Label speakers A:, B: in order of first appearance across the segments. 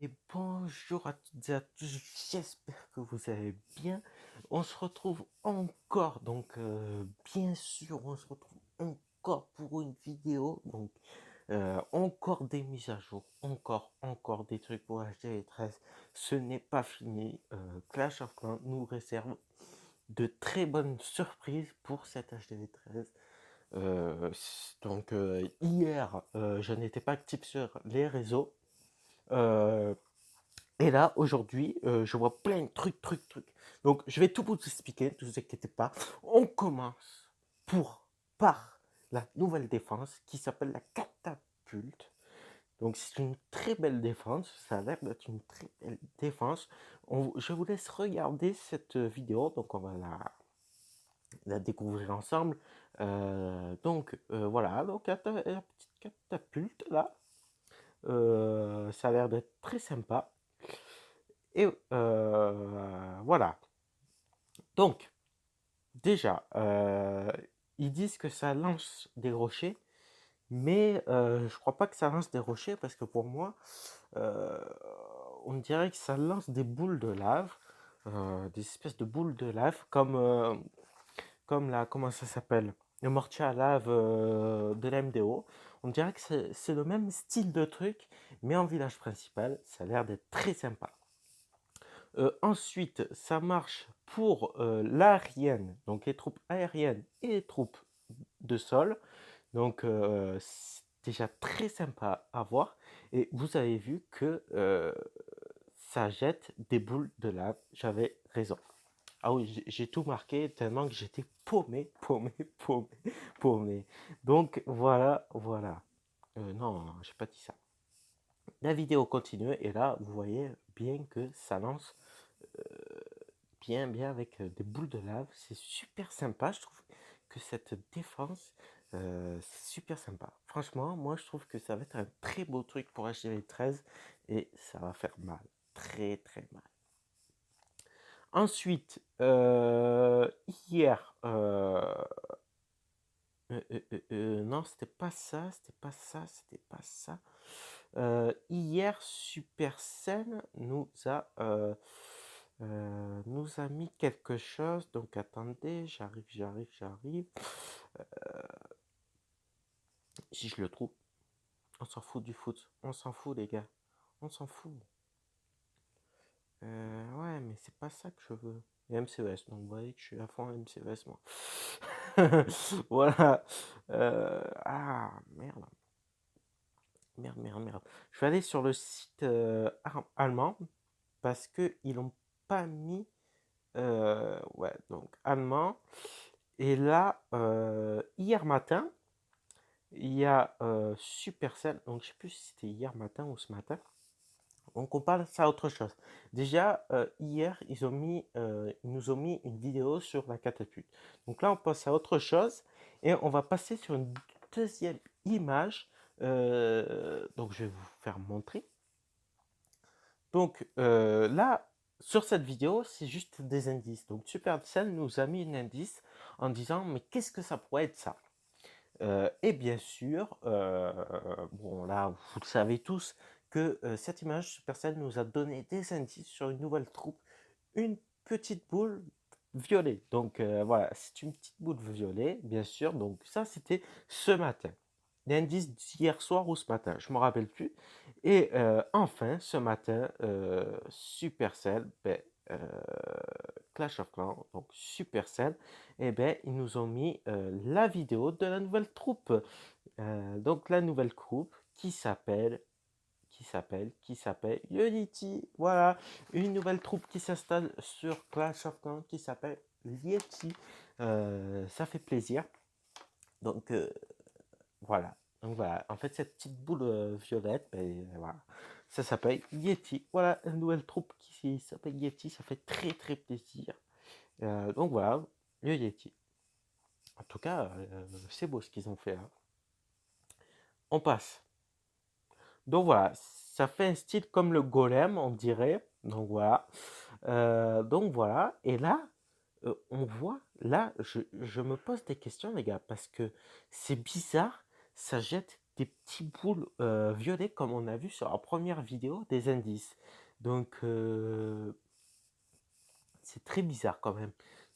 A: Et bonjour à toutes et à tous, j'espère que vous allez bien. On se retrouve encore, bien sûr, on se retrouve encore pour une vidéo. Encore des mises à jour, encore des trucs pour HDV13. Ce n'est pas fini. Clash of Clans nous réserve de très bonnes surprises pour cette HDV13. Hier, je n'étais pas actif sur les réseaux. Euh, et là, aujourd'hui, je vois plein de trucs. Donc, je vais tout vous expliquer, ne vous inquiétez pas. On commence par la nouvelle défense qui s'appelle la catapulte. Donc, c'est une très belle défense. Ça a l'air d'être une très belle défense. Je vous laisse regarder cette vidéo. Donc, on va la découvrir ensemble. Voilà. Donc, la petite catapulte, là. Ça a l'air d'être très sympa. Et voilà. Donc, déjà, ils disent que ça lance des rochers, mais je crois pas que ça lance des rochers parce que pour moi, euh, on dirait que ça lance des boules de lave, des espèces de boules de lave, comme la, comment ça s'appelle? Le mortier à lave de la MDO. On dirait que c'est le même style de truc, mais en village principal. Ça a l'air d'être très sympa. Ensuite, ça marche pour l'aérienne, donc les troupes aériennes et les troupes de sol. Donc, c'est déjà très sympa à voir. Et vous avez vu que ça jette des boules de lave. J'avais raison. Ah oui, j'ai tout marqué tellement que j'étais paumé. Donc, voilà. Non, j'ai pas dit ça. La vidéo continue et là, vous voyez bien que ça lance bien avec des boules de lave. C'est super sympa. Je trouve que cette défense, c'est super sympa. Franchement, moi, je trouve que ça va être un très beau truc pour HDV 13 et ça va faire mal. Très mal. Ensuite, hier, non, c'était pas ça. Hier, Supercell nous a mis quelque chose. Donc attendez, j'arrive. Si je le trouve, on s'en fout du foot. On s'en fout, les gars. On s'en fout. Ouais, mais c'est pas ça que je veux. Et MCES, donc vous voyez que je suis à fond MCES, moi. Voilà. Ah, merde. Merde. Je vais aller sur le site allemand parce qu'ils n'ont pas mis. Ouais, donc allemand. Et là, hier matin, il y a Supercell. Donc je sais plus si c'était hier matin ou ce matin. Donc on parle ça autre chose. Déjà, hier, ils nous ont mis une vidéo sur la catapulte. Donc là, on passe à autre chose et on va passer sur une deuxième image. Donc je vais vous faire montrer. Donc là, sur cette vidéo, c'est juste des indices. Donc Supercell nous a mis un indice en disant mais qu'est-ce que ça pourrait être ça? Et bien sûr, bon là, vous le savez tous, que cette image Supercell nous a donné des indices sur une nouvelle troupe, une petite boule violet. Donc voilà, c'est une petite boule violet, bien sûr. Donc ça, c'était ce matin. L'indice d'hier soir ou ce matin, je ne me rappelle plus. Et enfin, ce matin, Supercell, Clash of Clans, donc Supercell, eh ben, ils nous ont mis la vidéo de la nouvelle troupe. Donc la nouvelle troupe qui s'appelle Unity. Voilà, une nouvelle troupe qui s'installe sur Clash of Clans qui s'appelle Yeti. Ça fait plaisir. Donc voilà. Donc voilà. En fait, cette petite boule violette, voilà. Ça s'appelle Yeti. Voilà, une nouvelle troupe qui s'appelle Yeti. Ça fait très plaisir. Donc voilà, le Yeti. En tout cas, c'est beau ce qu'ils ont fait, hein. On passe. Donc voilà, ça fait un style comme le golem, on dirait. Donc voilà. Et là, on voit, là, je me pose des questions, les gars, parce que c'est bizarre, ça jette des petits boules violets comme on a vu sur la première vidéo des indices. Donc c'est très bizarre quand même.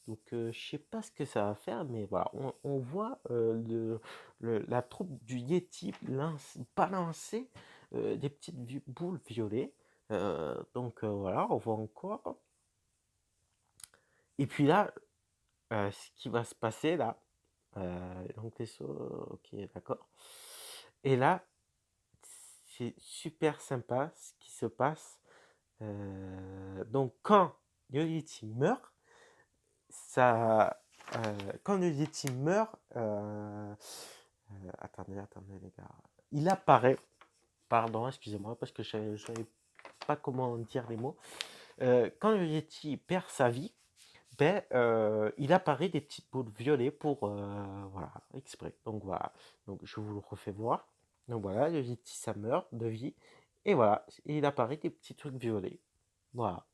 A: Donc je sais pas ce que ça va faire, mais voilà, on voit la troupe du Yeti balancer des petites boules violettes. Donc voilà, on voit encore. Et puis là, ce qui va se passer là, donc les sauts, ok, d'accord. Et là, c'est super sympa ce qui se passe. Donc quand le Yeti meurt, ça, quand le Yeti meurt, attendez les gars, il apparaît, pardon, excusez-moi, parce que je ne savais pas comment dire les mots. Quand le Yeti perd sa vie, ben, il apparaît des petites boules violettes pour, voilà, exprès. Donc voilà, donc je vous le refais voir. Donc voilà, le Yeti ça meurt de vie, et voilà, il apparaît des petits trucs violets. Voilà.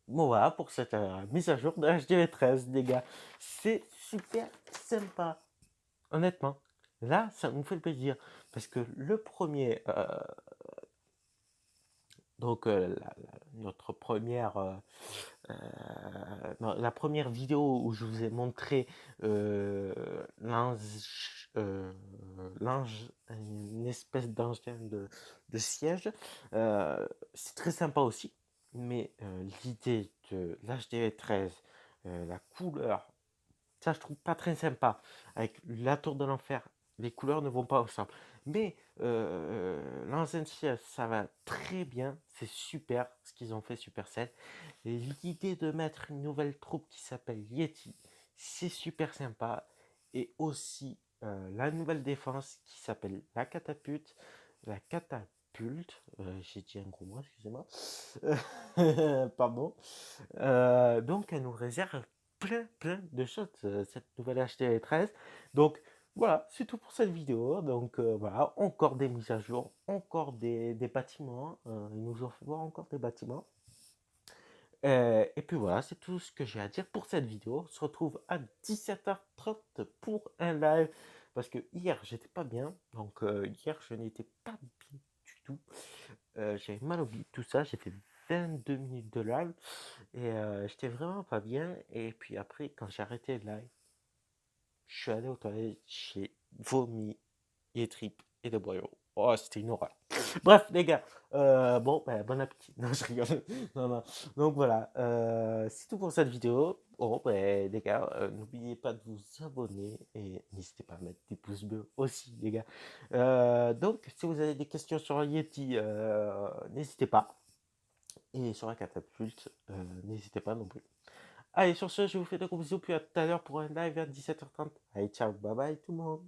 A: Bon, voilà pour cette mise à jour de HDV 13, les gars. C'est super sympa. Honnêtement, là, ça nous fait plaisir. Parce que le premier, donc notre première, non, la première vidéo où je vous ai montré euh, une espèce d'engin de siège, c'est très sympa aussi. Mais l'idée de l'HDV 13, la couleur, ça je trouve pas très sympa. Avec la tour de l'enfer, les couleurs ne vont pas ensemble. Mais l'ancien siège, ça va très bien. C'est super ce qu'ils ont fait Supercell. Et l'idée de mettre une nouvelle troupe qui s'appelle Yeti, c'est super sympa. Et aussi la nouvelle défense qui s'appelle la catapulte. La catapulte, j'ai dit un gros mot, excusez-moi. Pardon. Donc elle nous réserve plein de choses, cette nouvelle HTV13. Donc voilà, c'est tout pour cette vidéo. Donc voilà, encore des mises à jour, encore des bâtiments. Ils nous ont fait voir encore des bâtiments. Et puis voilà, c'est tout ce que j'ai à dire pour cette vidéo. On se retrouve à 17h30 pour un live. Parce que hier, j'étais pas bien. Donc hier, je n'étais pas bien du tout. J'avais mal au bide, tout ça. J'ai fait 22 minutes de live. Et j'étais vraiment pas bien. Et puis après, quand j'ai arrêté le live, je suis allé aux toilettes, j'ai vomi, et tripes et des boyaux. Oh, c'était une horreur. Bref, les gars, bon, ben, bon appétit. Non, je rigole. Non, non. Donc voilà, c'est tout pour cette vidéo. Bon, ben, les gars, n'oubliez pas de vous abonner et n'hésitez pas à mettre des pouces bleus aussi, les gars. Donc, si vous avez des questions sur Yeti, n'hésitez pas. Et sur la catapulte, n'hésitez pas non plus. Allez, sur ce, je vous fais de gros bisous, puis à tout à l'heure pour un live à 17h30. Allez, ciao, bye bye tout le monde.